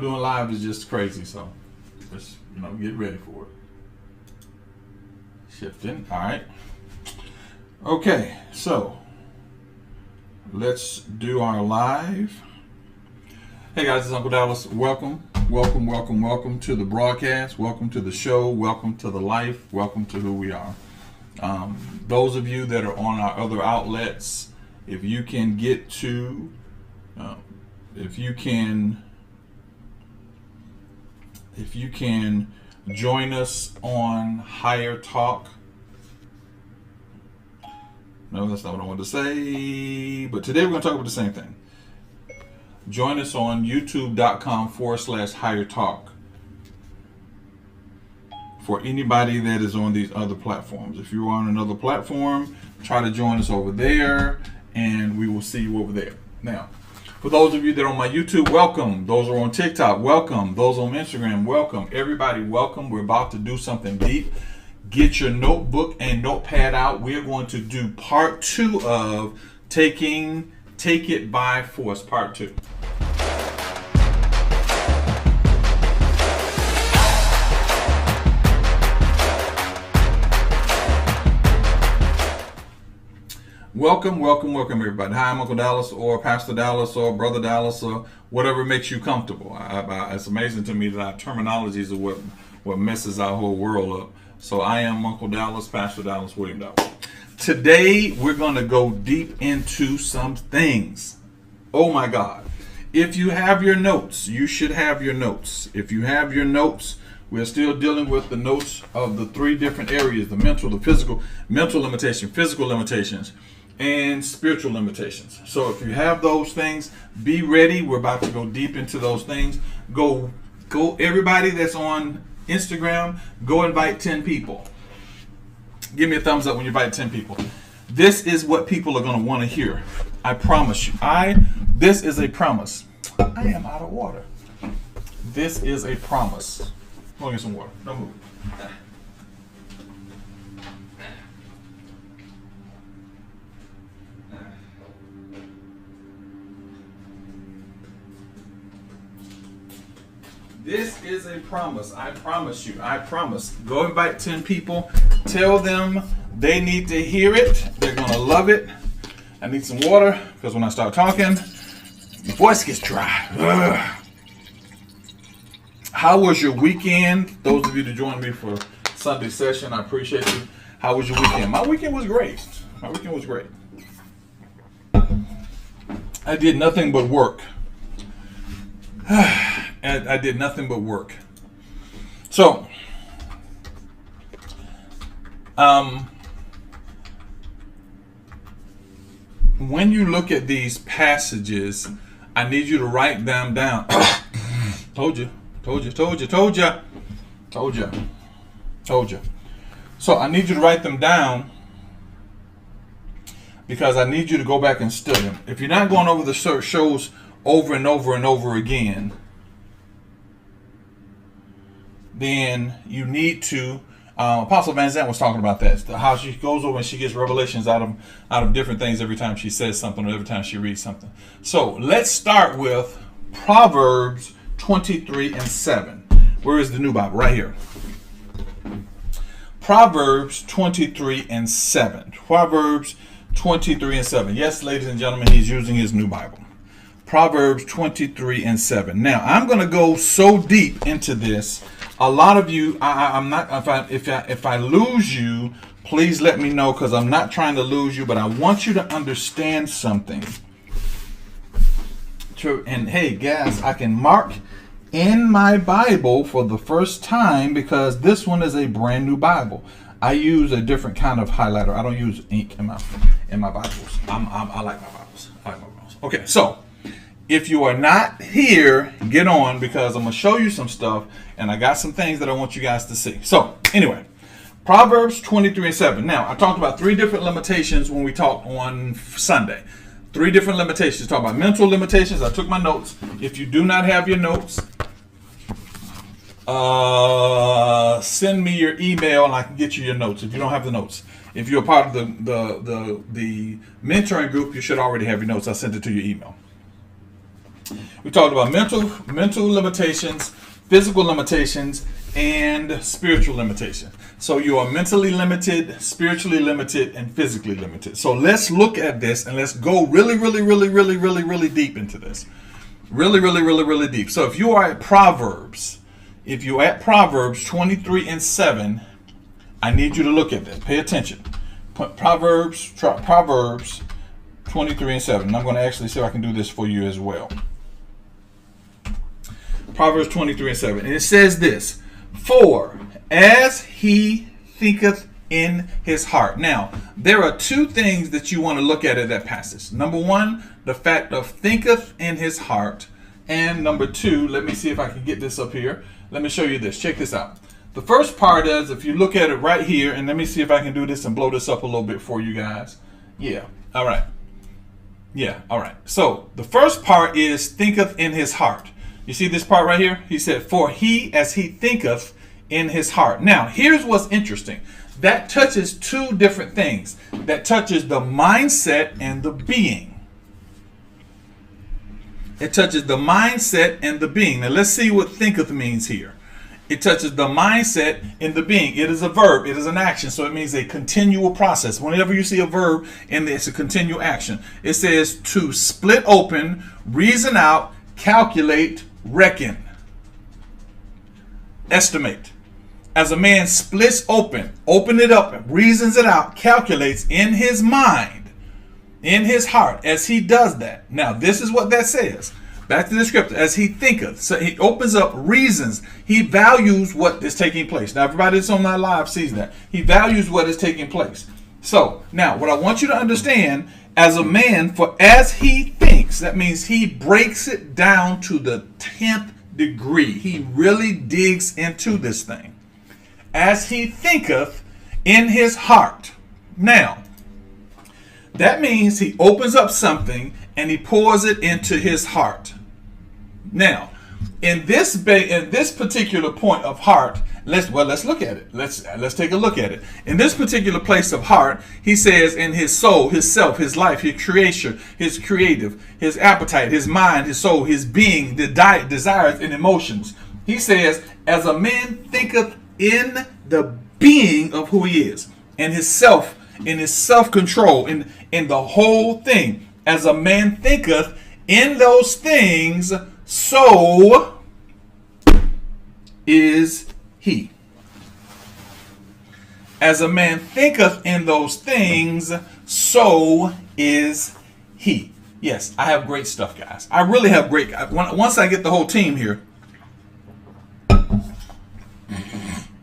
Doing live is just crazy, so just get ready for it. Shifting. All right. Okay, so let's do our live. Hey guys, it's Uncle Dallas. Welcome to the broadcast. Welcome to the show. Welcome to the life. Welcome to who we are. Those of you that are on our other outlets, if you can get to, if you can join us on Higher Talk. No, that's not what I wanted to say. But today we're going to talk about the same thing. Join us on youtube.com/Higher Talk. For anybody that is on these other platforms. If you're on another platform, try to join us over there and we will see you over there. Now, for those of you that are on my YouTube, welcome. Those are on TikTok, welcome. Those on Instagram, welcome. Everybody, welcome. We're about to do something deep. Get your notebook and notepad out. We're going to do part 2 of Take It By Force, part 2. Welcome everybody. Hi, I'm Uncle Dallas or Pastor Dallas or Brother Dallas or whatever makes you comfortable. It's amazing to me that our terminologies are what messes our whole world up. So I am Uncle Dallas, Pastor Dallas, William Dallas. Today we're going to go deep into some things. Oh my God. If you have your notes, you should have your notes. If you have your notes, we're still dealing with the notes of the 3 different areas: the mental, the physical, mental limitation, physical limitations, and spiritual limitations. So if you have those things, be ready. We're about to go deep into those things. Go everybody that's on Instagram, go invite 10 people. Give me a thumbs up when you invite 10 people. This is what people are going to want to hear. I promise you. This is a promise. I am out of water. This is a promise. Go get some water. Don't move. This is a promise. I promise you. I promise. Go invite 10 people. Tell them they need to hear it. They're going to love it. I need some water because when I start talking, my voice gets dry. Ugh. How was your weekend? Those of you that joined me for Sunday session, I appreciate you. How was your weekend? My weekend was great. I did nothing but work. I did nothing but work. So, when you look at these passages, I need you to write them down. Told you. So I need you to write them down because I need you to go back and study them. If you're not going over the shows over and over and over again, then you need to. Apostle Van Zandt was talking about that. How she goes over and she gets revelations out of different things every time she says something or every time she reads something. So let's start with Proverbs 23:7. Where is the new Bible? Right here. Proverbs 23:7. Proverbs 23:7. Yes, ladies and gentlemen, he's using his new Bible. Proverbs 23:7. Now, I'm going to go so deep into this. A lot of you, I'm not. If I lose you, please let me know because I'm not trying to lose you, but I want you to understand something. And hey, guys, I can mark in my Bible for the first time because this one is a brand new Bible. I use a different kind of highlighter. I don't use ink in my Bibles. I like my Bibles. Okay, so if you are not here, get on because I'm going to show you some stuff and I got some things that I want you guys to see. So anyway, Proverbs 23:7. Now, I talked about 3 different limitations when we talked on Sunday. 3 different limitations. Talk about mental limitations. I took my notes. If you do not have your notes, send me your email and I can get you your notes if you don't have the notes. If you're a part of the mentoring group, you should already have your notes. I sent it to your email. We talked about mental limitations, physical limitations, and spiritual limitation. So you are mentally limited, spiritually limited, and physically limited. So let's look at this and let's go really deep into this. Really deep. So if you are at Proverbs, 23 and 7, I need you to look at that. Pay attention. Proverbs 23 and 7. And I'm going to actually see if I can do this for you as well. Proverbs 23 and 7. And it says this: for as he thinketh in his heart. Now, there are two things that you want to look at in that passage. Number one, the fact of thinketh in his heart. And number two, let me see if I can get this up here. Let me show you this. Check this out. The first part is, if you look at it right here, and let me see if I can do this and blow this up a little bit for you guys. Yeah. All right. Yeah. All right. So the first part is thinketh in his heart. You see this part right here? He said, for he as he thinketh in his heart. Now, here's what's interesting. That touches two different things. That touches the mindset and the being. It touches the mindset and the being. Now, let's see what thinketh means here. It touches the mindset and the being. It is a verb. It is an action. So it means a continual process. Whenever you see a verb and it's a continual action, it says to split open, reason out, calculate, reckon, estimate. As a man splits open it up, reasons it out, calculates in his mind, in his heart, as he does that. Now, this is what that says. Back to the scripture, as he thinketh. So he opens up, reasons. He values what is taking place. Now, everybody that's on my live sees that. He values what is taking place. So, now, what I want you to understand, as a man, for as he thinks, that means he breaks it down to the 10th degree. He really digs into this thing. As he thinketh in his heart. Now, that means he opens up something and he pours it into his heart. Now, in this particular point of heart, let's look at it. Let's take a look at it. In this particular place of heart, he says in his soul, his self, his life, his creation, his creative, his appetite, his mind, his soul, his being, the desires and emotions. He says, as a man thinketh in the being of who he is, and his self, in his self-control, in the whole thing. As a man thinketh in those things, so is he. As a man thinketh in those things, so is he. Yes, I have great stuff, guys. I really have great. Once I get the whole team here,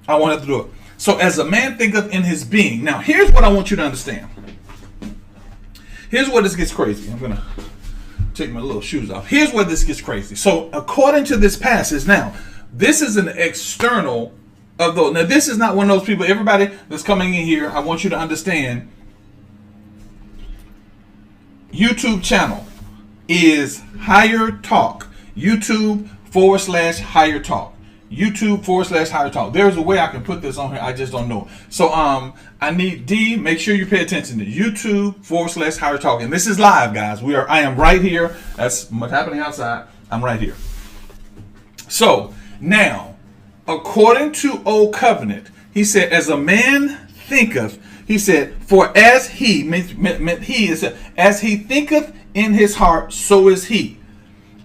I wanted to do it. So as a man thinketh in his being. Now, here's what I want you to understand. Here's where this gets crazy. I'm going to take my little shoes off. Here's where this gets crazy. So according to this passage, now, this is an external of those. Now, this is not one of those people. Everybody that's coming in here, I want you to understand. YouTube channel is Higher Talk. YouTube/Higher Talk. YouTube/Higher Talk. There's a way I can put this on here. I just don't know. So I need D. Make sure you pay attention to YouTube/Higher Talk. And this is live, guys. I am right here. That's what's happening outside. I'm right here. So now, according to Old Covenant, he said, as a man thinketh, he said, for as he meant he is as he thinketh in his heart, so is he.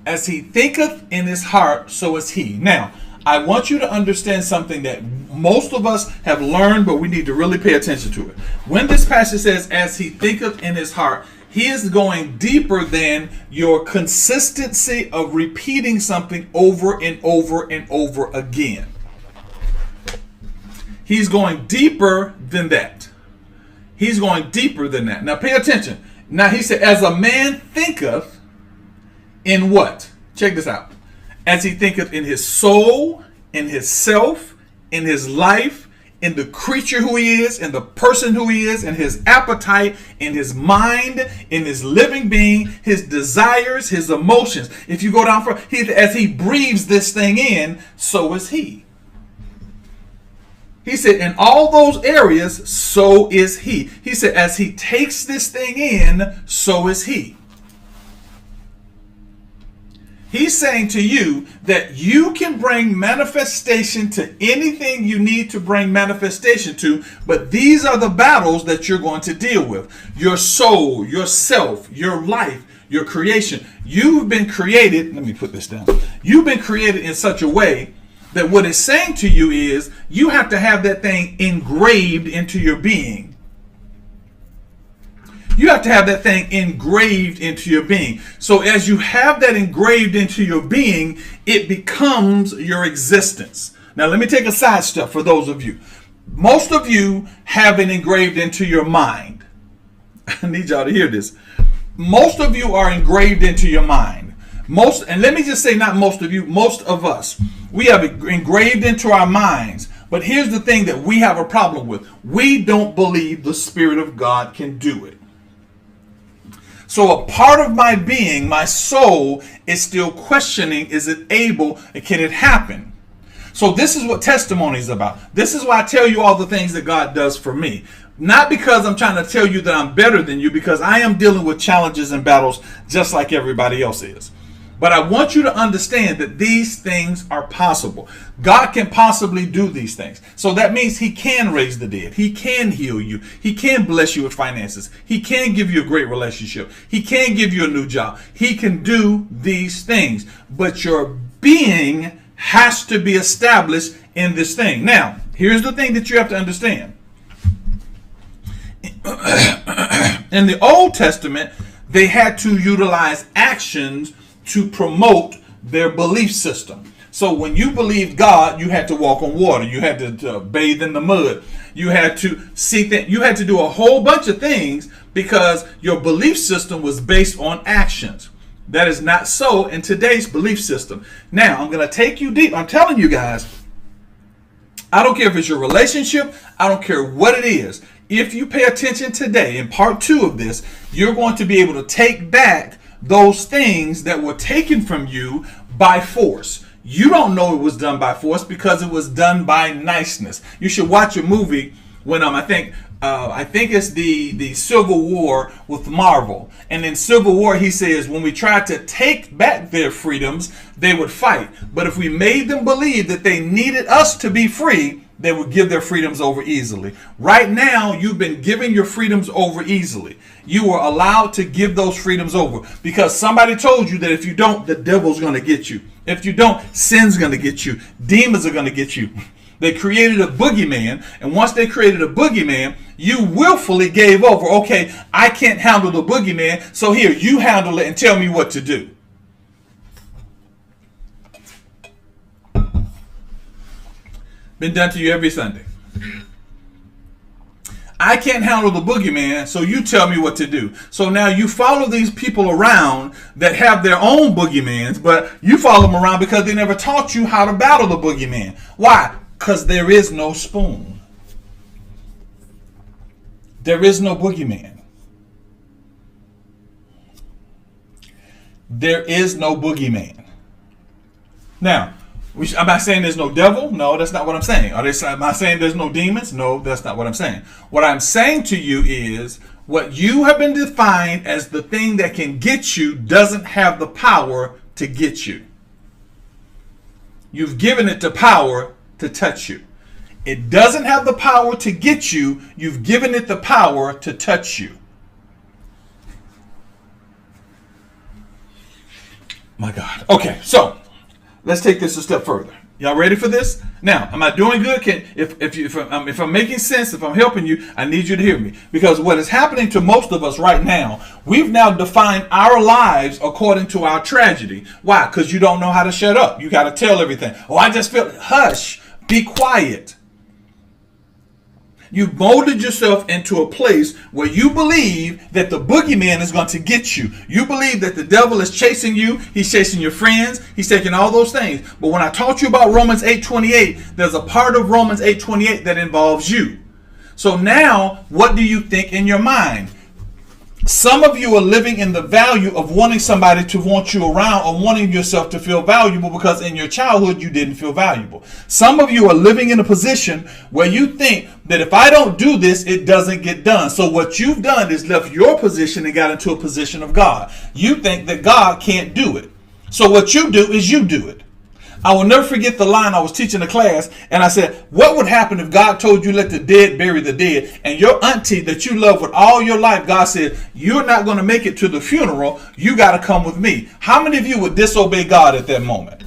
As he thinketh in his heart, so is he. Now, I want you to understand something that most of us have learned, but we need to really pay attention to it. When this passage says, as he thinketh in his heart, he is going deeper than your consistency of repeating something over and over and over again. He's going deeper than that. He's going deeper than that. Now pay attention. Now he said, as a man thinketh in what? Check this out. As he thinketh in his soul, in his self, in his life, in the creature who he is, in the person who he is, in his appetite, in his mind, in his living being, his desires, his emotions. If you go down for as he breathes this thing in, so is he. He said, in all those areas, so is he. He said, as he takes this thing in, so is he. He's saying to you that you can bring manifestation to anything you need to bring manifestation to, but these are the battles that you're going to deal with. Your soul, yourself, your life, your creation. You've been created, let me put this down. You've been created in such a way that what it's saying to you is you have to have that thing engraved into your being. You have to have that thing engraved into your being. So as you have that engraved into your being, it becomes your existence. Now, let me take a side step for those of you. Most of you have it engraved into your mind. I need y'all to hear this. Most of you are engraved into your mind. And let me just say, not most of you, most of us. We have it engraved into our minds. But here's the thing that we have a problem with. We don't believe the Spirit of God can do it. So a part of my being, my soul, is still questioning, is it able, can it happen? So this is what testimony is about. This is why I tell you all the things that God does for me. Not because I'm trying to tell you that I'm better than you, because I am dealing with challenges and battles just like everybody else is. But I want you to understand that these things are possible. God can possibly do these things. So that means he can raise the dead. He can heal you. He can bless you with finances. He can give you a great relationship. He can give you a new job. He can do these things. But your being has to be established in this thing. Now, here's the thing that you have to understand. In the Old Testament, they had to utilize actions to promote their belief system. So when you believed God, you had to walk on water. You had to bathe in the mud. You had to see that. You had to do a whole bunch of things because your belief system was based on actions. That is not so in today's belief system. Now, I'm going to take you deep. I'm telling you guys, I don't care if it's your relationship. I don't care what it is. If you pay attention today in part 2 of this, you're going to be able to take back those things that were taken from you by force. You don't know it was done by force because it was done by niceness. You should watch a movie when I think it's the Civil War with Marvel. And in Civil War, he says, when we tried to take back their freedoms, they would fight. But if we made them believe that they needed us to be free, they would give their freedoms over easily. Right now, you've been giving your freedoms over easily. You were allowed to give those freedoms over because somebody told you that if you don't, the devil's going to get you. If you don't, sin's going to get you. Demons are going to get you. They created a boogeyman, and once they created a boogeyman, you willfully gave over. Okay, I can't handle the boogeyman, so here, you handle it and tell me what to do. Been done to you every Sunday. I can't handle the boogeyman, so you tell me what to do. So now you follow these people around that have their own boogeymans, but you follow them around because they never taught you how to battle the boogeyman. Why? Because there is no spoon. There is no boogeyman. There is no boogeyman. Now, am I saying there's no devil? No, that's not what I'm saying. Am I saying there's no demons? No, that's not what I'm saying. What I'm saying to you is what you have been defined as the thing that can get you doesn't have the power to get you. You've given it the power to touch you. It doesn't have the power to get you. You've given it the power to touch you. My God. Okay, so let's take this a step further. Y'all ready for this? Now, am I doing good? If I'm making sense, if I'm helping you, I need you to hear me. Because what is happening to most of us right now, we've now defined our lives according to our tragedy. Why? Because you don't know how to shut up. You got to tell everything. Oh, I just feel, hush, be quiet. You molded yourself into a place where you believe that the boogeyman is going to get you. You believe that the devil is chasing you. He's chasing your friends. He's taking all those things. But when I taught you about Romans 8:28, there's a part of Romans 8:28 that involves you. So now, what do you think in your mind? Some of you are living in the value of wanting somebody to want you around or wanting yourself to feel valuable because in your childhood you didn't feel valuable. Some of you are living in a position where you think that if I don't do this, it doesn't get done. So what you've done is left your position and got into a position of God. You think that God can't do it. So what you do is you do it. I will never forget the line I was teaching a class, and I said, what would happen if God told you let the dead bury the dead, and your auntie that you love with all your life, God said, you're not going to make it to the funeral, you got to come with me. How many of you would disobey God at that moment?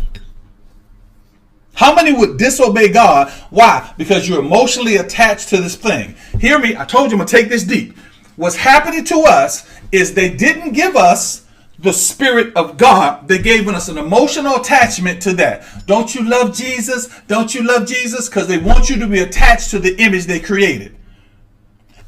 How many would disobey God? Why? Because you're emotionally attached to this thing. Hear me, I told you I'm going to take this deep. What's happening to us is they didn't give us the Spirit of God. They gave us an emotional attachment to that. Don't you love Jesus? Don't you love Jesus? Because they want you to be attached to the image they created.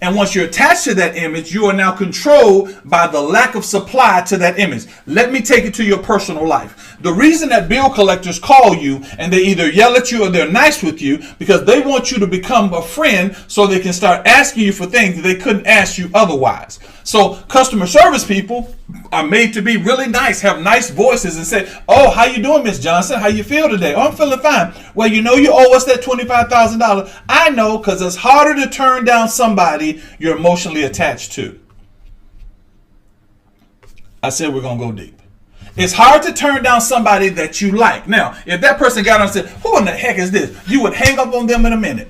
And once you're attached to that image, you are now controlled by the lack of supply to that image. Let me take it to your personal life. The reason that bill collectors call you and they either yell at you or they're nice with you because they want you to become a friend so they can start asking you for things that they couldn't ask you otherwise. So customer service people are made to be really nice, have nice voices and say, oh, how you doing, Miss Johnson? How you feel today? Oh, I'm feeling fine. Well, you know you owe us that $25,000. I know, because it's harder to turn down somebody you're emotionally attached to. I said we're going to go deep. It's hard to turn down somebody that you like. Now, if that person got on and said, who in the heck is this? You would hang up on them in a minute.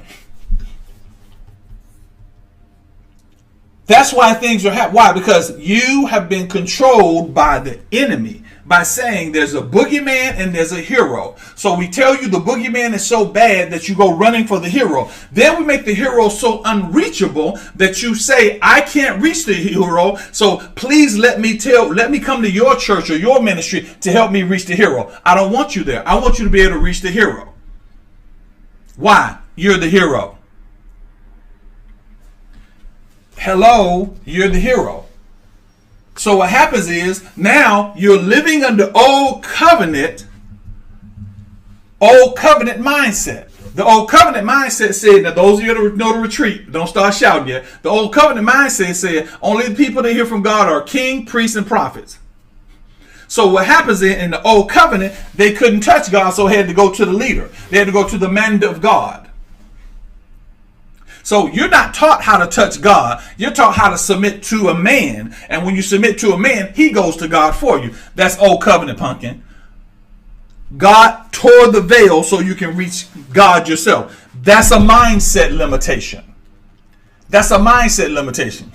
That's why things are happening. Why? Because you have been controlled by the enemy by saying there's a boogeyman and there's a hero. So we tell you the boogeyman is so bad that you go running for the hero. Then we make the hero so unreachable that you say, I can't reach the hero. So please let me come to your church or your ministry to help me reach the hero. I don't want you there. I want you to be able to reach the hero. Why? You're the hero. Hello, you're the hero. So what happens is now you're living under old covenant mindset. The old covenant mindset said, now those of you that know the retreat, don't start shouting yet. The old covenant mindset said only the people that hear from God are king, priests, and prophets. So what happens in the old covenant, they couldn't touch God, so they had to go to the leader. They had to go to the man of God. So you're not taught how to touch God. You're taught how to submit to a man. And when you submit to a man, he goes to God for you. That's old covenant, pumpkin. God tore the veil so you can reach God yourself. That's a mindset limitation. That's a mindset limitation.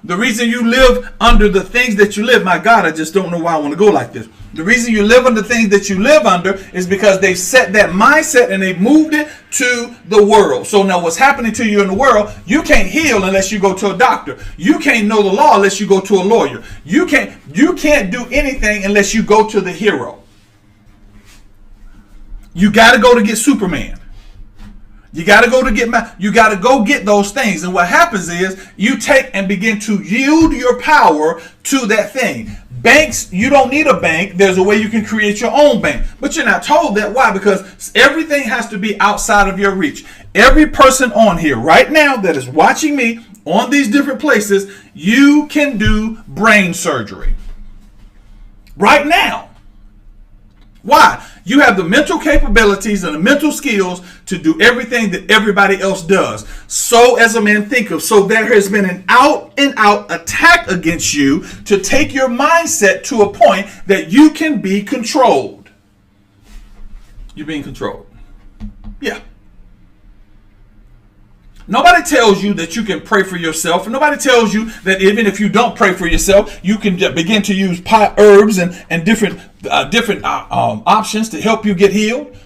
The reason you live under the things that you live, my God, I just don't know why I want to go like this. The reason you live under things that you live under is because they've set that mindset and they've moved it to the world. So now what's happening to you in the world, you can't heal unless you go to a doctor. You can't know the law unless you go to a lawyer. You can't do anything unless you go to the hero. You got to go to get Superman. You got to go get those things. And what happens is you take and begin to yield your power to that thing. Banks, you don't need a bank. There's a way you can create your own bank. But you're not told that. Why? Because everything has to be outside of your reach. Every person on here right now that is watching me on these different places, you can do brain surgery. Right now. Why? You have the mental capabilities and the mental skills to do everything that everybody else does. So as a man thinketh. So there has been an out and out attack against you to take your mindset to a point that you can be controlled. You're being controlled. Yeah. Nobody tells you that you can pray for yourself. Nobody tells you that even if you don't pray for yourself, you can begin to use herbs and different options to help you get healed.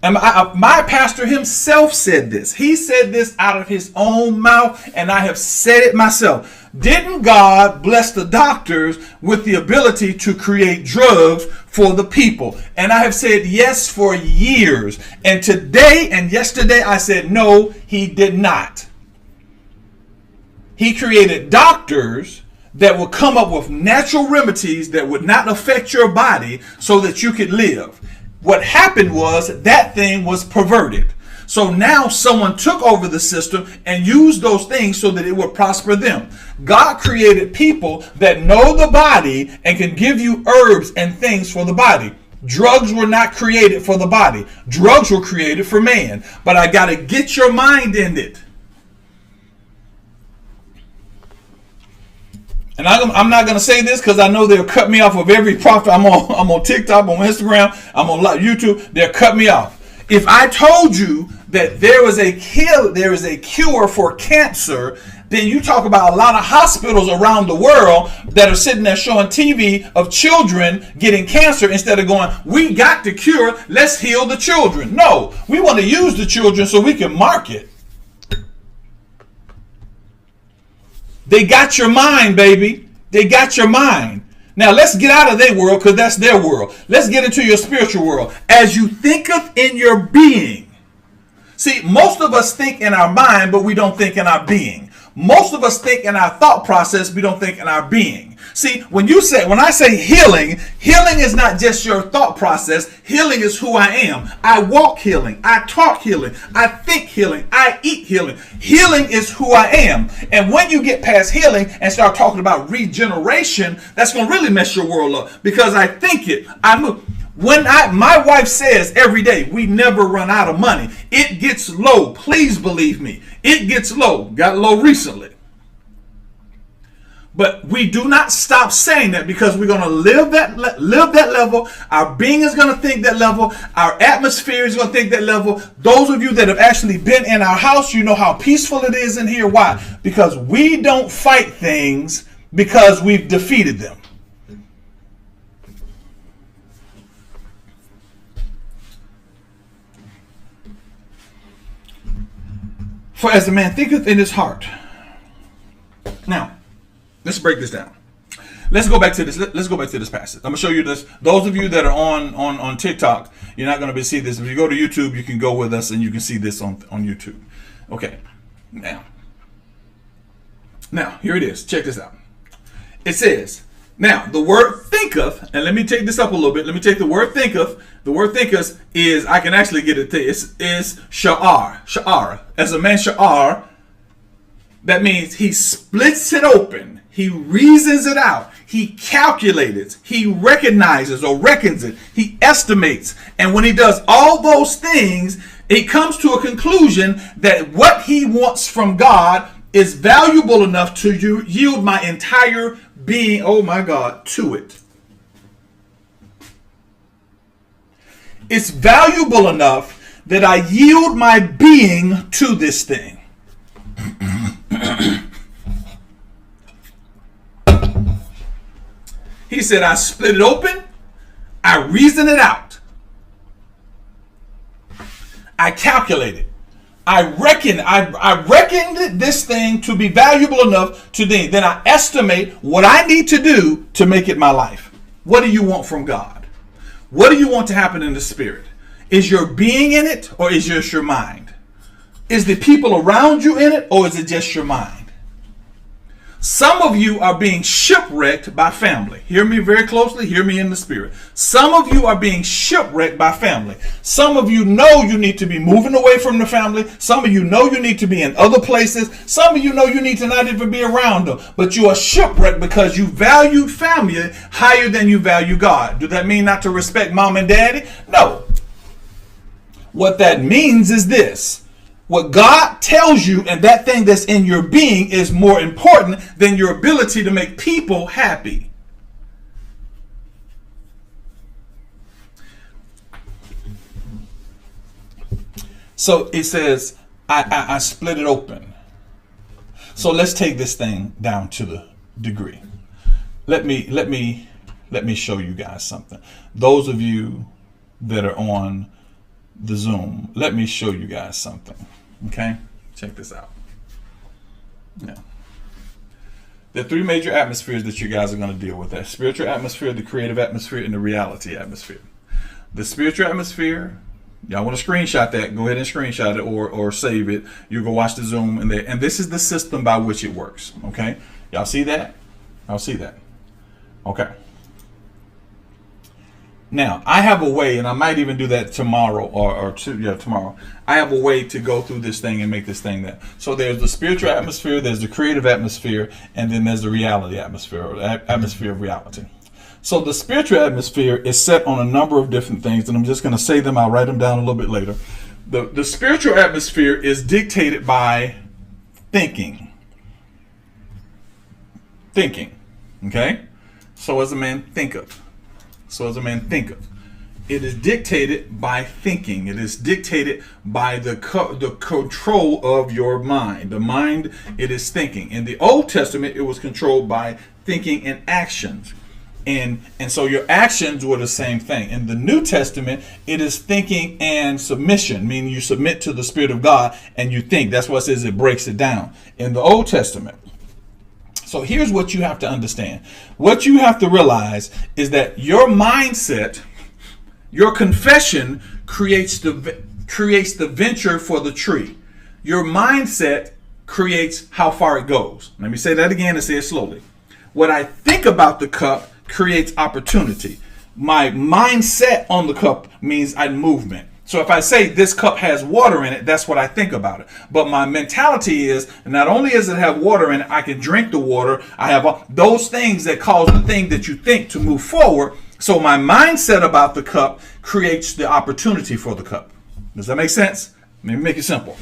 And my pastor himself said this. He said this out of his own mouth, and I have said it myself. Didn't God bless the doctors with the ability to create drugs for the people? And I have said yes for years. And today and yesterday I said no, he did not. He created doctors that would come up with natural remedies that would not affect your body so that you could live. What happened was that thing was perverted. So now someone took over the system and used those things so that it would prosper them. God created people that know the body and can give you herbs and things for the body. Drugs were not created for the body. Drugs were created for man. But I got to get your mind in it. and I'm not going to say this because I know they'll cut me off of every prophet. I'm on TikTok, I'm on Instagram, I'm on YouTube. They'll cut me off. If I told you that there is a cure for cancer, then you talk about a lot of hospitals around the world that are sitting there showing TV of children getting cancer instead of going, we got the cure, let's heal the children. No, we want to use the children so we can market. They got your mind, baby. They got your mind. Now let's get out of their world because that's their world. Let's get into your spiritual world. As you thinketh in your being. See, most of us think in our mind, but we don't think in our being. Most of us think in our thought process, we don't think in our being. See, when I say healing, healing is not just your thought process. Healing is who I am. I walk healing. I talk healing. I think healing. I eat healing. Healing is who I am. And when you get past healing and start talking about regeneration, that's going to really mess your world up because I think it. I move. My wife says every day, we never run out of money. It gets low. Please believe me. It gets low. Got low recently. But we do not stop saying that because we're going to live that level. Our being is going to think that level. Our atmosphere is going to think that level. Those of you that have actually been in our house, you know how peaceful it is in here. Why? Because we don't fight things because we've defeated them. For as the man thinketh in his heart. Now, let's break this down. Let's go back to this. Let's go back to this passage. I'm gonna show you this. Those of you that are on TikTok, you're not gonna be see this. If you go to YouTube, you can go with us and you can see this on YouTube. Okay. Now here it is. Check this out. It says, now the word thinketh, and let me take this up a little bit. Let me take the word thinketh. The word thinketh is, I can actually get it. Is sha'ar. Sha'ar. As a man sha'ar, that means he splits it open. He reasons it out. He calculates it. He recognizes or reckons it. He estimates. And when he does all those things, it comes to a conclusion that what he wants from God is valuable enough to yield my entire being, oh my God, to it. It's valuable enough that I yield my being to this thing. He said, I split it open. I reason it out. I calculate it. I reckoned this thing to be valuable enough to thee. Then I estimate what I need to do to make it my life. What do you want from God? What do you want to happen in the spirit? Is your being in it or is just your mind? Is the people around you in it or is it just your mind? Some of you are being shipwrecked by family. Hear me very closely. Hear me in the spirit. Some of you are being shipwrecked by family. Some of you know you need to be moving away from the family. Some of you know you need to be in other places. Some of you know you need to not even be around them. But you are shipwrecked because you valued family higher than you value God. Do that mean not to respect mom and daddy? No. What that means is this. What God tells you and that thing that's in your being is more important than your ability to make people happy. So it says, I split it open. So let's take this thing down to the degree. Let me show you guys something. Those of you that are on the Zoom, let me show you guys something. Okay, check this out. Yeah, there are three major atmospheres that you guys are going to deal with: that spiritual atmosphere, the creative atmosphere, and the reality atmosphere. The spiritual atmosphere, y'all want to screenshot that? Go ahead and screenshot it or save it. You go watch the Zoom, and this is the system by which it works. Okay, y'all see that? Y'all see that? Okay. Now, I have a way, and I might even do that tomorrow tomorrow. I have a way to go through this thing and make this thing that. So there's the spiritual atmosphere, there's the creative atmosphere, and then there's the reality atmosphere, or atmosphere of reality. So the spiritual atmosphere is set on a number of different things, and I'm just going to say them. I'll write them down a little bit later. The spiritual atmosphere is dictated by thinking. Thinking. Okay? So as a man thinketh. So as a man thinketh. It is dictated by thinking. It is dictated by the control of your mind. The mind, it is thinking. In the Old Testament, it was controlled by thinking and actions. And so your actions were the same thing. In the New Testament, it is thinking and submission, meaning you submit to the Spirit of God and you think. That's what it says, it breaks it down. In the Old Testament. So here's what you have to understand. What you have to realize is that your mindset, your confession creates the venture for the tree. Your mindset creates how far it goes. Let me say that again and say it slowly. What I think about the cup creates opportunity. My mindset on the cup means movement. So if I say this cup has water in it, that's what I think about it. But my mentality is, not only does it have water in it, I can drink the water. I have those things that cause the thing that you think to move forward. So my mindset about the cup creates the opportunity for the cup. Does that make sense? Let me make it simple.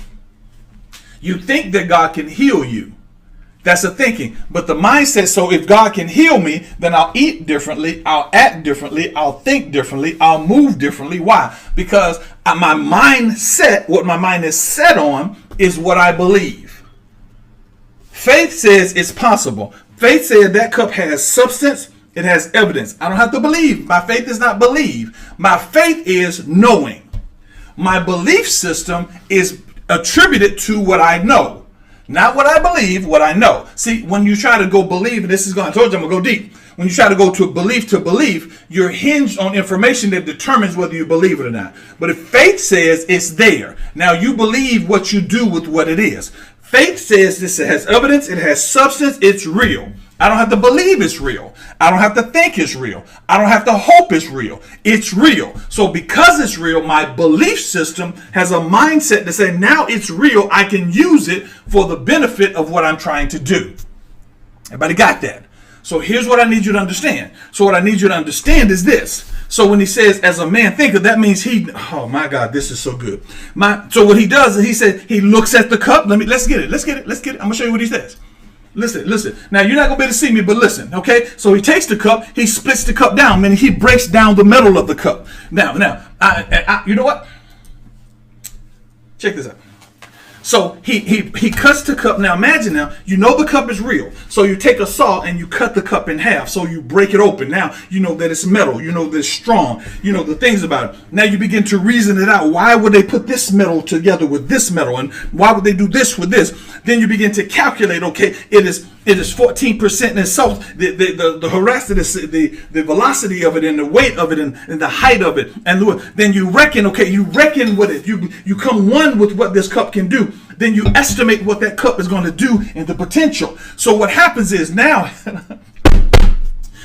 You think that God can heal you. That's the thinking. But the mindset, so if God can heal me, then I'll eat differently, I'll act differently, I'll think differently, I'll move differently. Why? Because my mindset, what my mind is set on, is what I believe. Faith says it's possible. Faith says that cup has substance, it has evidence. I don't have to believe. My faith is not believe. My faith is knowing. My belief system is attributed to what I know. Not what I believe, what I know. See, when you try to go believe, and this is going, I told you I'm going to go deep. When you try to go to belief, you're hinged on information that determines whether you believe it or not. But if faith says it's there, now you believe what you do with what it is. Faith says this has evidence, it has substance, it's real. I don't have to believe it's real. I don't have to think it's real. I don't have to hope it's real. It's real. So because it's real, my belief system has a mindset to say, now it's real. I can use it for the benefit of what I'm trying to do. Everybody got that? So here's what I need you to understand. So what I need you to understand is this. So when he says, as a man thinketh, that means oh my God, this is so good. So what he does is he said, he looks at the cup. Let's get it. I'm going to show you what he says. Listen. Now, you're not going to be able to see me, but listen, okay? So he takes the cup, he splits the cup down, meaning he breaks down the middle of the cup. Now, you know what? Check this out. So he cuts the cup. Now imagine you know the cup is real. So you take a saw and you cut the cup in half. So you break it open. Now you know that it's metal. You know that it's strong. You know the things about it. Now you begin to reason it out. Why would they put this metal together with this metal? And why would they do this with this? Then you begin to calculate, okay, it is 14% in salt, the velocity of it and the weight of it and the height of it. And then you reckon with it. You come one with what this cup can do. Then you estimate what that cup is going to do and the potential. So what happens is now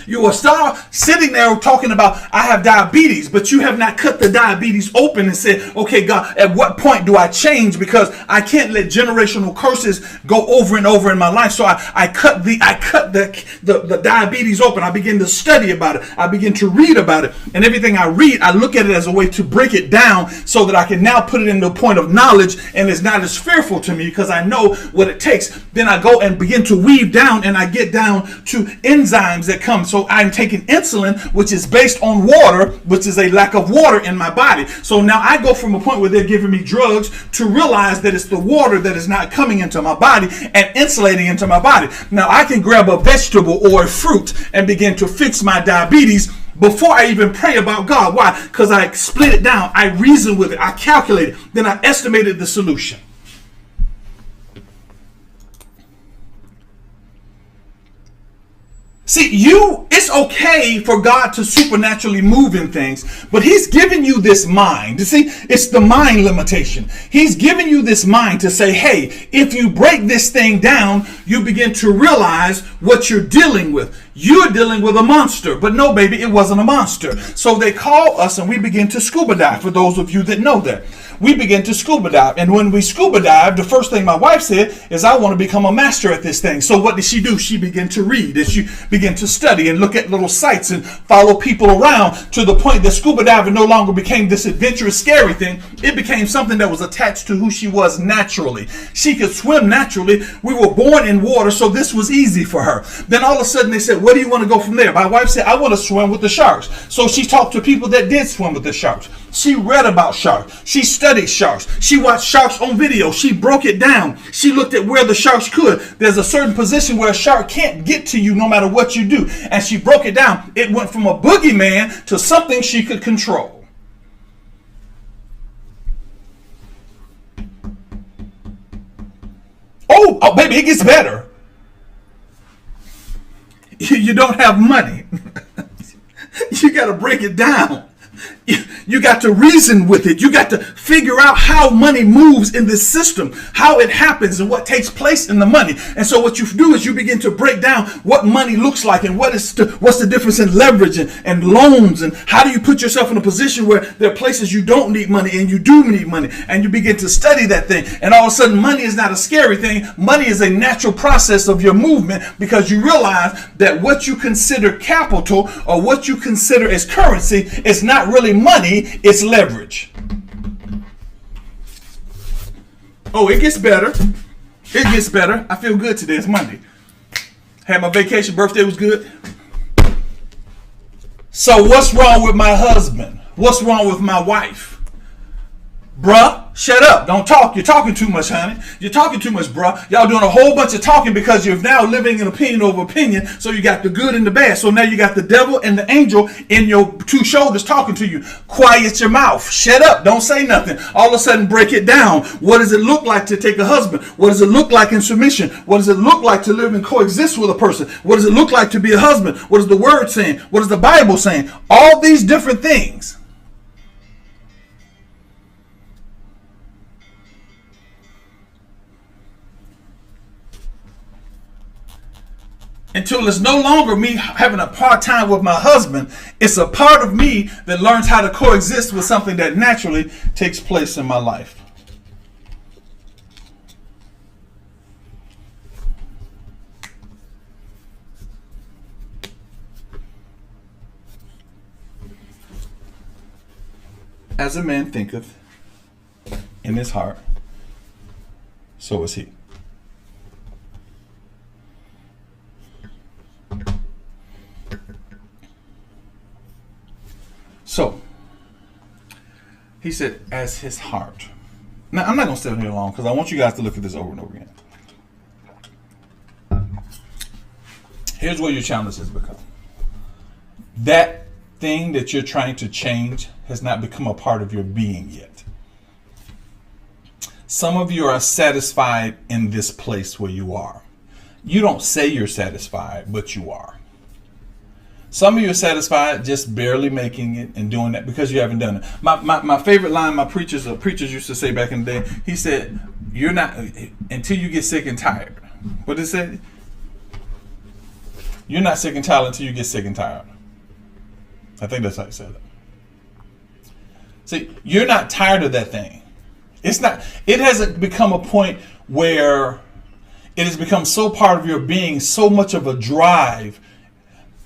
you will start sitting there talking about, I have diabetes, but you have not cut the diabetes open and said, okay, God, at what point do I change? Because I can't let generational curses go over and over in my life. So I cut the diabetes open. I begin to study about it. I begin to read about it. And everything I read, I look at it as a way to break it down so that I can now put it into a point of knowledge and it's not as fearful to me because I know what it takes. Then I go and begin to weave down and I get down to enzymes that come. So I'm taking insulin, which is based on water, which is a lack of water in my body. So now I go from a point where they're giving me drugs to realize that it's the water that is not coming into my body and insulating into my body. Now I can grab a vegetable or a fruit and begin to fix my diabetes before I even pray about God. Why? Because I split it down. I reasoned with it. I calculated. Then I estimated the solution. See, it's okay for God to supernaturally move in things, but he's given you this mind. You see, it's the mind limitation. He's given you this mind to say, hey, if you break this thing down, you begin to realize what you're dealing with. You're dealing with a monster, but no, baby, it wasn't a monster. So they call us and we begin to scuba dive, for those of you that know that. We begin to scuba dive. And when we scuba dive, the first thing my wife said is, I want to become a master at this thing. So what did she do? She began to read. And she began begin to study and look at little sites and follow people around to the point that scuba diving no longer became this adventurous, scary thing. It became something that was attached to who she was naturally. She could swim naturally. We were born in water, so this was easy for her. Then all of a sudden they said, where do you want to go from there? My wife said, I want to swim with the sharks. So she talked to people that did swim with the sharks. She read about sharks. She studied sharks. She watched sharks on video. She broke it down. She looked at where the sharks could. There's a certain position where a shark can't get to you no matter what you do. And she broke it down. It went from a boogeyman to something she could control. Oh, baby, it gets better. You don't have money. You got to break it down. You got to reason with it. You got to figure out how money moves in this system, how it happens and what takes place in the money. And so what you do is you begin to break down what money looks like and what's the difference in leverage and loans, and how do you put yourself in a position where there are places you don't need money and you do need money, and you begin to study that thing. And all of a sudden money is not a scary thing. Money is a natural process of your movement, because you realize that what you consider capital or what you consider as currency is not really money, it's leverage. Oh, it gets better. It gets better. I feel good today. It's Monday. Had my vacation. Birthday was good. So what's wrong with my husband? What's wrong with my wife? Bruh, shut up. Don't talk. You're talking too much, honey. You're talking too much, bruh. Y'all doing a whole bunch of talking because you're now living in opinion over opinion. So you got the good and the bad. So now you got the devil and the angel in your two shoulders talking to you. Quiet your mouth. Shut up. Don't say nothing. All of a sudden, break it down. What does it look like to take a husband? What does it look like in submission? What does it look like to live and coexist with a person? What does it look like to be a husband? What is the word saying? What is the Bible saying? All these different things. Until it's no longer me having a part time with my husband, it's a part of me that learns how to coexist with something that naturally takes place in my life. As a man thinketh in his heart, so is he. So, he said, as his heart. Now, I'm not going to stay here long because I want you guys to look at this over and over again. Here's where your challenge has become. That thing that you're trying to change has not become a part of your being yet. Some of you are satisfied in this place where you are. You don't say you're satisfied, but you are. Some of you are satisfied just barely making it and doing that because you haven't done it. My favorite line my preachers used to say back in the day, he said, you're not, until you get sick and tired. What did it say? You're not sick and tired until you get sick and tired. I think that's how he said it. See, you're not tired of that thing. It hasn't become a point where it has become so part of your being, so much of a drive,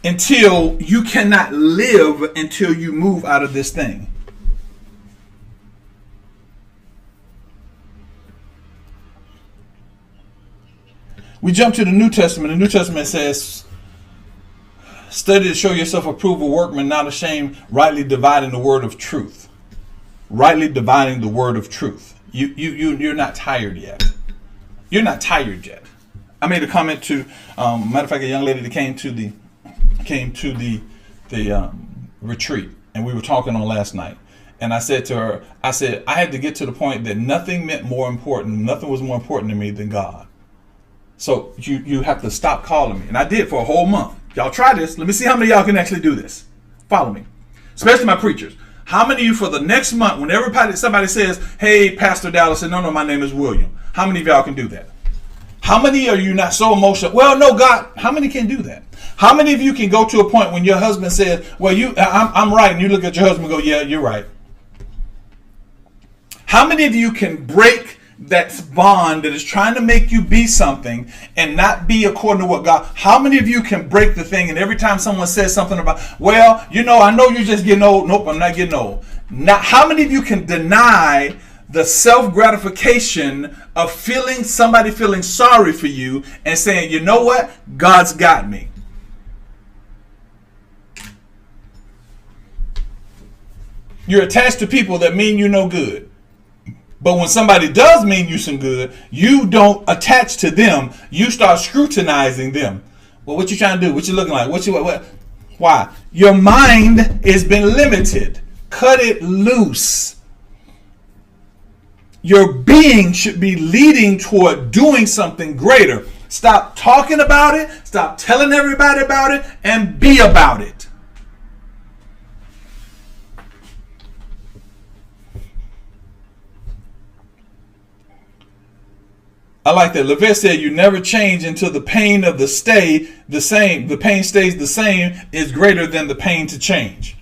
until you cannot live until you move out of this thing. We jump to the New Testament. The New Testament says, study to show yourself approved, a workman, not ashamed, rightly dividing the word of truth. Rightly dividing the word of truth. You're not tired yet. You're not tired yet. I made a comment to, matter of fact, a young lady that came to the retreat, and we were talking on last night, and I said to her, I had to get to the point that nothing was more important to me than God. So you have to stop calling me. And I did for a whole month. Y'all try this. Let me see how many of y'all can actually do this. Follow me, especially my preachers. How many of you for the next month, whenever somebody says, hey, Pastor Dallas, and no, my name is William, how many of y'all can do that? How many are you not so emotional? Well, no, God, how many can do that? How many of you can go to a point when your husband says, well, I'm right, and you look at your husband and go, yeah, you're right? How many of you can break that's bond that is trying to make you be something and not be according to what God. How many of you can break the thing, and every time someone says something about, well, I know you're just getting old. Nope, I'm not getting old. Now, how many of you can deny the self-gratification of somebody feeling sorry for you and saying, you know what? God's got me. You're attached to people that mean you no good. But when somebody does mean you some good, you don't attach to them. You start scrutinizing them. Well, what you trying to do? What you looking like? What? Why? Your mind has been limited. Cut it loose. Your being should be leading toward doing something greater. Stop talking about it. Stop telling everybody about it, and be about it. I like that. Levette said, you never change until the pain of the same. The pain stays the same is greater than the pain to change.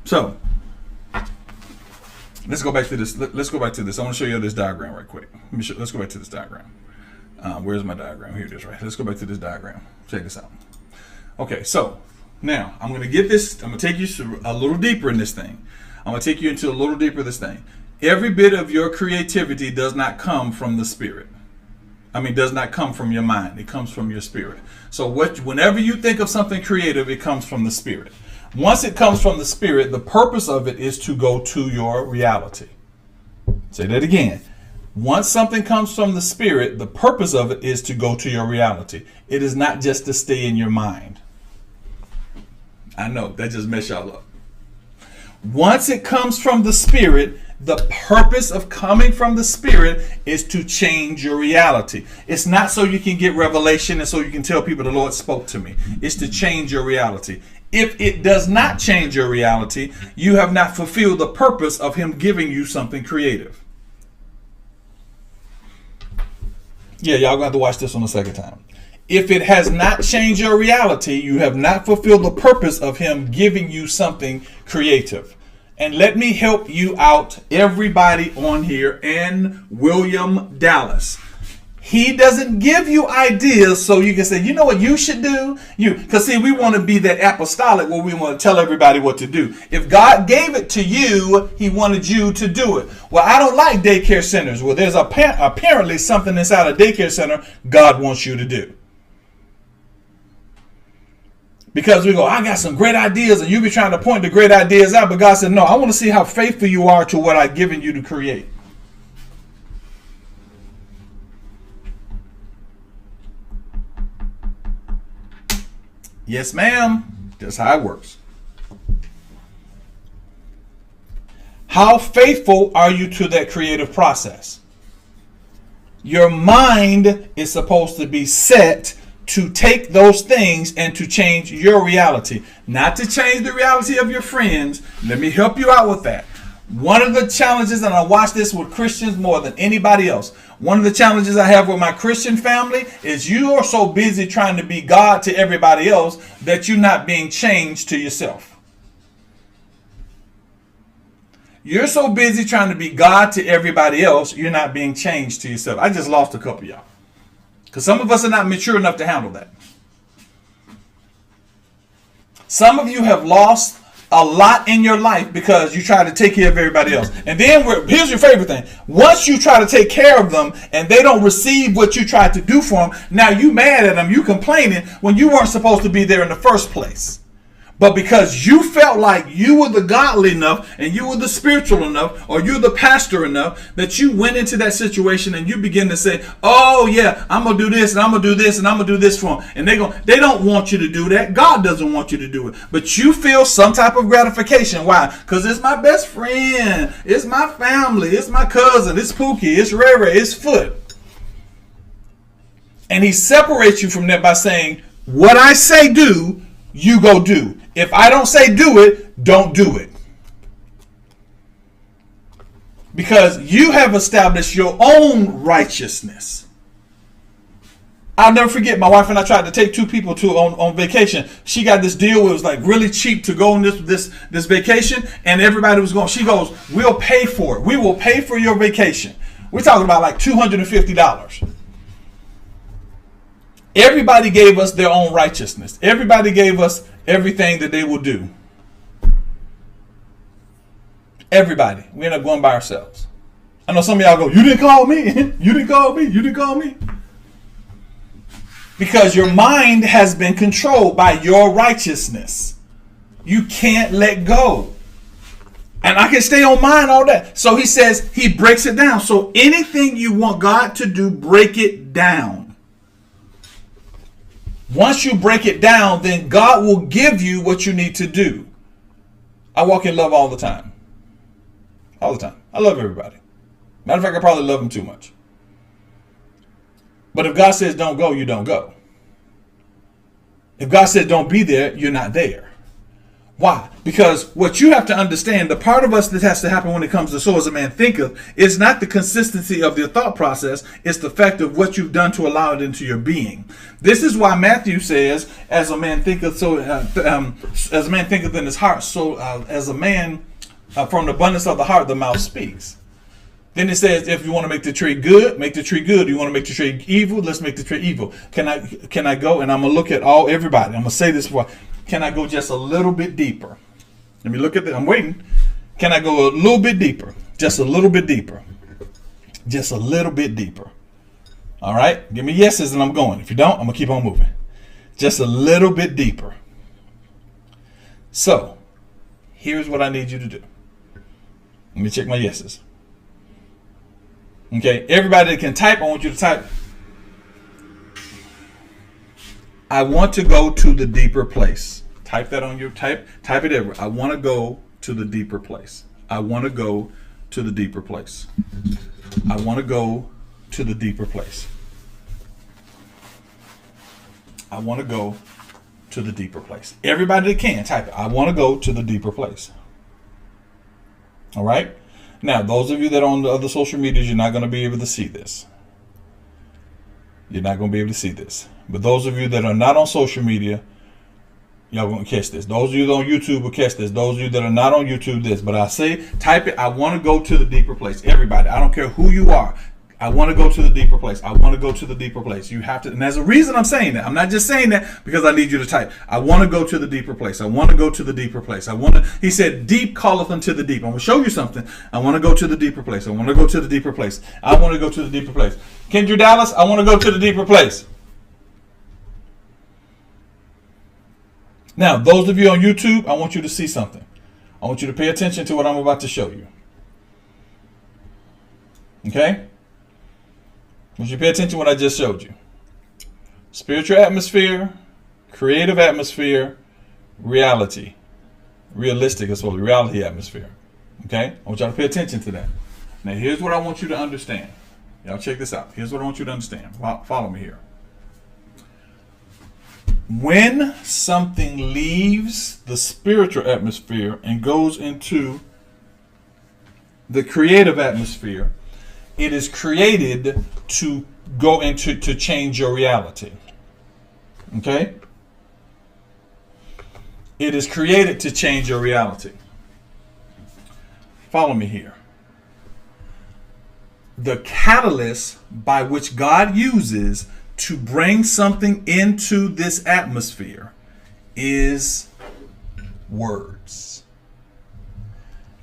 So, let's go back to this. Let's go back to this. I want to show you this diagram right quick. Let's go back to this diagram. Where's my diagram? Here it is, right? Let's go back to this diagram. Check this out. Okay, so now I'm going to get this. I'm going to take you a little deeper in this thing. I'm going to take you into a little deeper this thing. Every bit of your creativity does not come from the spirit. Does not come from your mind. It comes from your spirit. So whenever you think of something creative, it comes from the spirit. Once it comes from the spirit, the purpose of it is to go to your reality. Say that again. Once something comes from the spirit, the purpose of it is to go to your reality. It is not just to stay in your mind. I know, that just messed y'all up. Once it comes from the spirit, the purpose of coming from the spirit is to change your reality. It's not so you can get revelation and so you can tell people the Lord spoke to me. It's to change your reality. If it does not change your reality, you have not fulfilled the purpose of him giving you something creative. Yeah, y'all gonna have to watch this one a second time. If it has not changed your reality, you have not fulfilled the purpose of him giving you something creative. And let me help you out, everybody on here, and William Dallas. He doesn't give you ideas so you can say, you know what you should do? Because see, we want to be that apostolic where we want to tell everybody what to do. If God gave it to you, he wanted you to do it. Well, I don't like daycare centers. Well, there's apparently something inside a daycare center God wants you to do. Because we go, I got some great ideas, and you be trying to point the great ideas out, but God said, no, I want to see how faithful you are to what I've given you to create. Yes, ma'am. That's how it works. How faithful are you to that creative process? Your mind is supposed to be set to take those things and to change your reality, not to change the reality of your friends. Let me help you out with that. One of the challenges, and I watch this with Christians more than anybody else, one of the challenges I have with my Christian family is you are so busy trying to be God to everybody else that you're not being changed to yourself. You're so busy trying to be God to everybody else, you're not being changed to yourself. I just lost a couple of y'all. Because some of us are not mature enough to handle that. Some of you have lost a lot in your life because you try to take care of everybody else. And then here's your favorite thing. Once you try to take care of them and they don't receive what you tried to do for them, now you mad at them, you complaining when you weren't supposed to be there in the first place. But because you felt like you were the godly enough and you were the spiritual enough or you're the pastor enough that you went into that situation and you begin to say, oh yeah, I'm going to do this and I'm going to do this and I'm going to do this for them. And they don't want you to do that. God doesn't want you to do it. But you feel some type of gratification. Why? Because it's my best friend. It's my family. It's my cousin. It's Pookie. It's Ray Ray. It's Foot. And he separates you from that by saying, what I say do, you go do. If I don't say do it, don't do it. Because you have established your own righteousness. I'll never forget, my wife and I tried to take two people on vacation. She got this deal where it was like really cheap to go on this vacation, and everybody was going. She goes, "We'll pay for it. We will pay for your vacation." We're talking about like $250. Everybody gave us their own righteousness. Everybody gave us everything that they will do. Everybody. We ended up going by ourselves. I know some of y'all go, "You didn't call me. You didn't call me. You didn't call me." Because your mind has been controlled by your righteousness. You can't let go. And I can stay on mine all day. So he says he breaks it down. So anything you want God to do, break it down. Once you break it down, then God will give you what you need to do. I walk in love all the time. All the time. I love everybody. Matter of fact, I probably love them too much. But if God says don't go, you don't go. If God says don't be there, you're not there. Why? Because what you have to understand, the part of us that has to happen when it comes to so as a man thinketh, is not the consistency of your thought process. It's the fact of what you've done to allow it into your being. This is why Matthew says, as a man thinketh, as a man thinketh in his heart, so as a man from the abundance of the heart, the mouth speaks. Then it says, if you want to make the tree good, make the tree good. You want to make the tree evil, let's make the tree evil. Can I go? And I'm going to look at everybody. I'm going to say this before. Can I go just a little bit deeper? Let me look at this. I'm waiting. Can I go a little bit deeper? Just a little bit deeper. Just a little bit deeper. All right? Give me yeses and I'm going. If you don't, I'm going to keep on moving. Just a little bit deeper. So, here's what I need you to do. Let me check my yeses. Okay, everybody that can type, I want you to type. I want to go to the deeper place. Type that on your type it everywhere. I want to go to the deeper place. I want to go to the deeper place. I want to go to the deeper place. I want to go to the deeper place. Everybody that can type it. I want to go to the deeper place. All right? Now, those of you that are on the other social medias, you're not going to be able to see this. You're not going to be able to see this. But those of you that are not on social media, y'all going to catch this. Those of you that are on YouTube will catch this. Those of you that are not on YouTube, this. But I say, type it. I want to go to the deeper place. Everybody, I don't care who you are. I want to go to the deeper place. I want to go to the deeper place. You have to, and there's a reason I'm saying that. I'm not just saying that because I need you to type. I want to go to the deeper place. I want to go to the deeper place. He said, deep calleth unto the deep. I'm going to show you something. I want to go to the deeper place. I want to go to the deeper place. I want to go to the deeper place. Kendra Dallas, I want to go to the deeper place. Now, those of you on YouTube, I want you to see something. I want you to pay attention to what I'm about to show you. Okay? I want you to pay attention to what I just showed you. Spiritual atmosphere, creative atmosphere, reality. Realistic as well, reality atmosphere. Okay? I want y'all to pay attention to that. Now, here's what I want you to understand. Y'all check this out. Here's what I want you to understand. Follow me here. When something leaves the spiritual atmosphere and goes into the creative atmosphere, it is created to go into to change your reality. Okay? It is created to change your reality. Follow me here. The catalyst by which God uses to bring something into this atmosphere is words.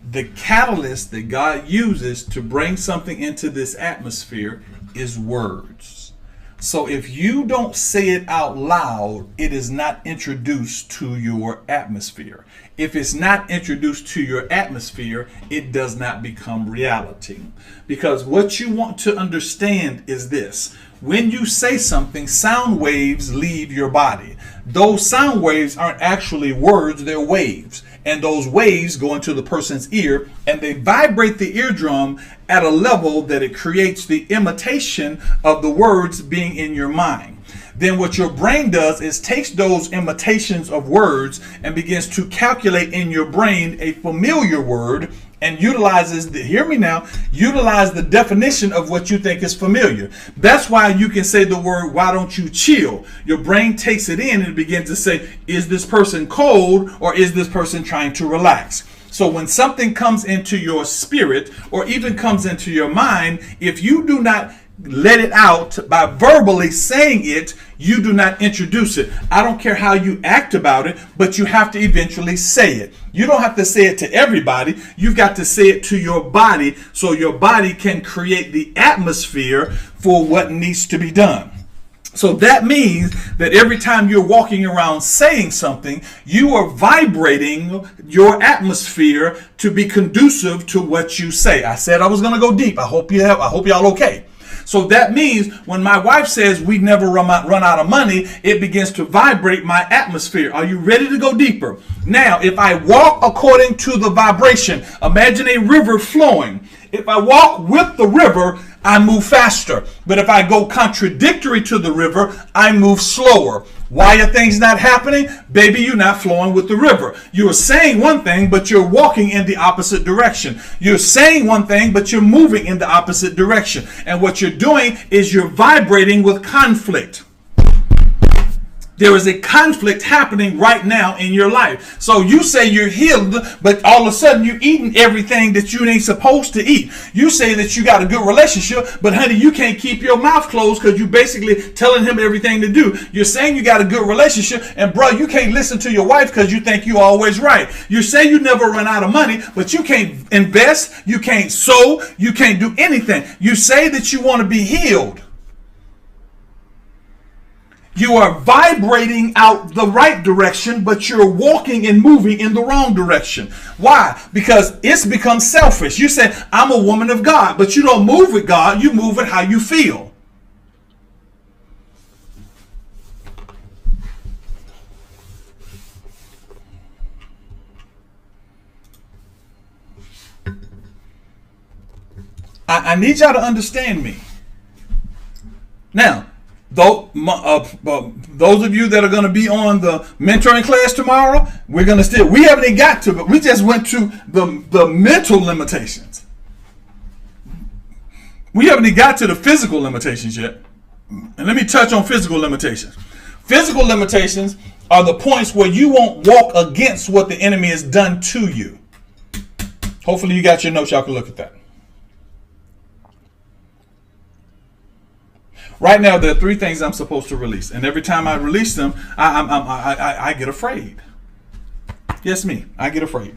The catalyst that God uses to bring something into this atmosphere is words. So if you don't say it out loud, it is not introduced to your atmosphere. If it's not introduced to your atmosphere, it does not become reality. Because what you want to understand is this. When you say something, sound waves leave your body. Those sound waves aren't actually words, they're waves. And those waves go into the person's ear and they vibrate the eardrum at a level that it creates the imitation of the words being in your mind. Then what your brain does is takes those imitations of words and begins to calculate in your brain a familiar word and utilizes hear me now, utilize the definition of what you think is familiar. That's why you can say the word, why don't you chill? Your brain takes it in and begins to say, is this person cold or is this person trying to relax? So when something comes into your spirit or even comes into your mind, if you do not let it out by verbally saying it, you do not introduce it. I don't care how you act about it, but you have to eventually say it. You don't have to say it to everybody. You've got to say it to your body so your body can create the atmosphere for what needs to be done. So that means that every time you're walking around saying something, you are vibrating your atmosphere to be conducive to what you say. I said I was going to go deep. I hope y'all okay. So that means when my wife says we never run out of money, it begins to vibrate my atmosphere. Are you ready to go deeper? Now, if I walk according to the vibration, imagine a river flowing. If I walk with the river, I move faster. But if I go contradictory to the river, I move slower. Why are things not happening? Baby, you're not flowing with the river. You're saying one thing, but you're walking in the opposite direction. You're saying one thing, but you're moving in the opposite direction. And what you're doing is you're vibrating with conflict. There is a conflict happening right now in your life. So you say you're healed, but all of a sudden you're eating everything that you ain't supposed to eat. You say that you got a good relationship, but honey, you can't keep your mouth closed because you're basically telling him everything to do. You're saying you got a good relationship, and bro, you can't listen to your wife because you think you're always right. You say you never run out of money, but you can't invest, you can't sow, you can't do anything. You say that you want to be healed. You are vibrating out the right direction, but you're walking and moving in the wrong direction. Why? Because it's become selfish. You say, I'm a woman of God, but you don't move with God. You move with how you feel. I need y'all to understand me. Now, those of you that are going to be on the mentoring class tomorrow, we haven't even got to, but we just went to the mental limitations. We haven't even got to the physical limitations yet. And let me touch on physical limitations. Physical limitations are the points where you won't walk against what the enemy has done to you. Hopefully you got your notes. Y'all can look at that. Right now, there are 3 things I'm supposed to release. And every time I release them, I get afraid. Yes, me. I get afraid.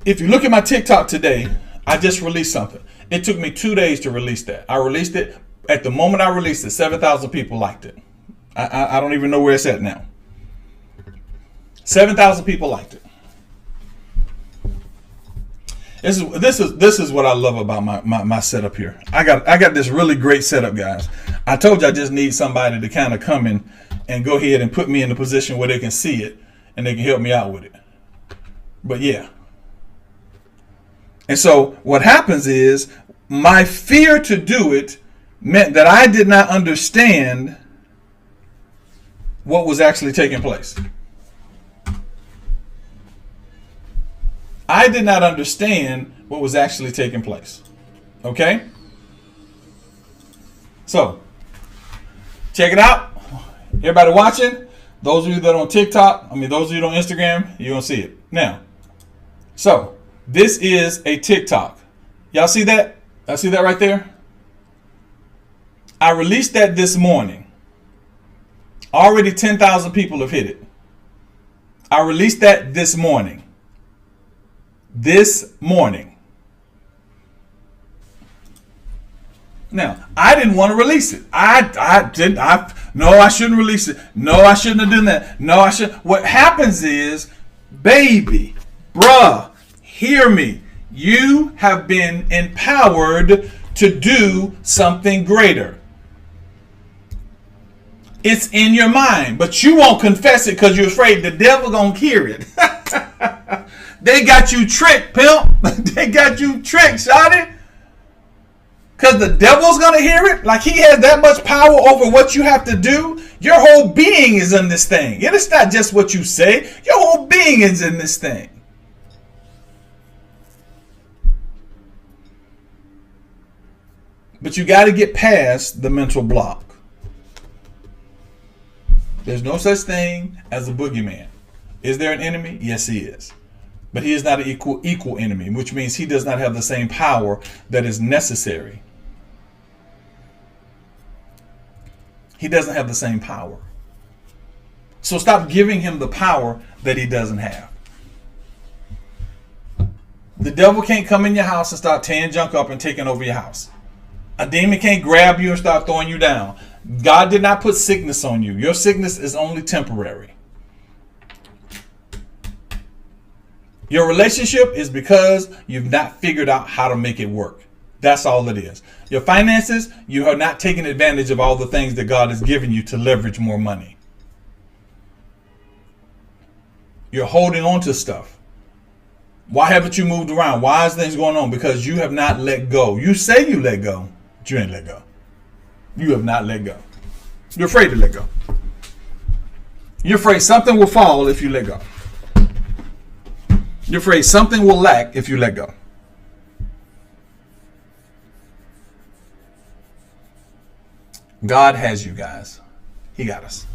If you look at my TikTok today, I just released something. It took me 2 days to release that. I released it. At the moment I released it, 7,000 people liked it. I don't even know where it's at now. 7,000 people liked it. This is what I love about my setup here. I got this really great setup, guys. I told you I just need somebody to kind of come in and go ahead and put me in the position where they can see it and they can help me out with it. But yeah. And so what happens is my fear to do it meant that I did not understand what was actually taking place. I did not understand what was actually taking place. Okay? So, check it out. Everybody watching, those of you that are on TikTok, those of you on Instagram, you're going to see it. Now, so, this is a TikTok. Y'all see that? I see that right there? I released that this morning. Already 10,000 people have hit it. I released that this morning. This morning. Now, I didn't want to release it. I shouldn't release it. No, I shouldn't have done that. No, I should. What happens is, baby, bruh, hear me. You have been empowered to do something greater. It's in your mind, but you won't confess it because you're afraid the devil gonna hear it. They got you tricked, pimp. They got you tricked, shawty. Because the devil's going to hear it. Like he has that much power over what you have to do. Your whole being is in this thing. And it's not just what you say. Your whole being is in this thing. But you got to get past the mental block. There's no such thing as a boogeyman. Is there an enemy? Yes, he is. But he is not an equal enemy, which means he does not have the same power that is necessary. He doesn't have the same power. So stop giving him the power that he doesn't have. The devil can't come in your house and start tearing junk up and taking over your house. A demon can't grab you and start throwing you down. God did not put sickness on you. Your sickness is only temporary. Your relationship is because you've not figured out how to make it work. That's all it is. Your finances, you are not taking advantage of all the things that God has given you to leverage more money. You're holding on to stuff. Why haven't you moved around? Why is things going on? Because you have not let go. You say you let go, but you ain't let go. You have not let go. You're afraid to let go. You're afraid something will fall if you let go. You're afraid something will lack if you let go. God has you guys. He got us.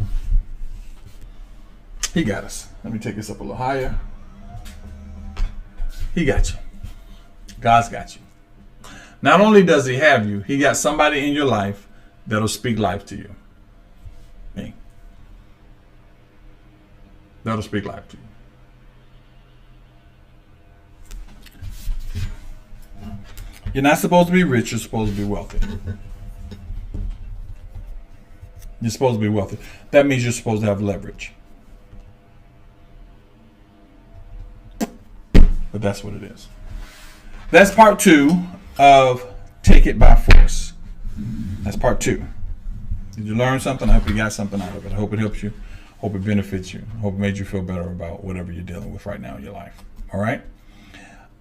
He got us. Let me take this up a little higher. He got you. God's got you. Not only does he have you, he got somebody in your life that'll speak life to you. Me. That'll speak life to you. You're not supposed to be rich, you're supposed to be wealthy. You're supposed to be wealthy. That means you're supposed to have leverage. But that's what it is. That's part 2 of Take It by Force. That's part 2. Did you learn something? I hope you got something out of it. I hope it helps you. Hope it benefits you. Hope it made you feel better about whatever you're dealing with right now in your life. All right?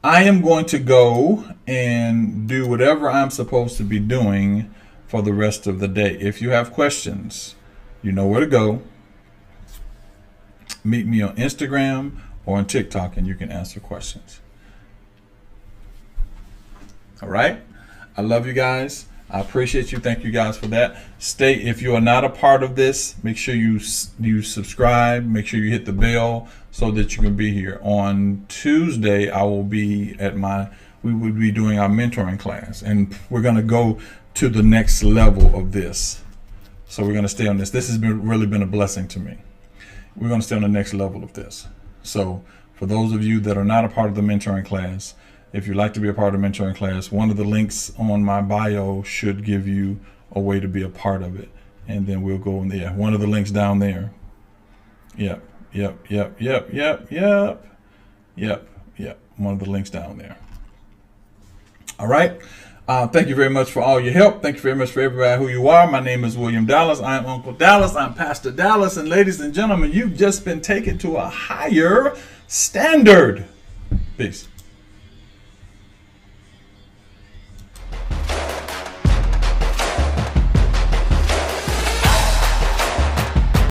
I am going to go and do whatever I'm supposed to be doing for the rest of the day. If you have questions, you know where to go. Meet me on Instagram or on TikTok and you can answer questions. All right? I love you guys. I appreciate you. Thank you guys for that. If you are not a part of this, make sure you subscribe. Make sure you hit the bell so that you can be here. On Tuesday, I will be we will be doing our mentoring class, and we're going to go to the next level of this. So we're going to stay on this. This has really been a blessing to me. We're going to stay on the next level of this. So for those of you that are not a part of the mentoring class, if you'd like to be a part of the mentoring class, one of the links on my bio should give you a way to be a part of it. And then we'll go in there. One of the links down there. Yep. One of the links down there. All right. Thank you very much for all your help. Thank you very much for everybody who you are. My name is William Dallas. I'm Uncle Dallas. I'm Pastor Dallas. And ladies and gentlemen, you've just been taken to a higher standard. Peace.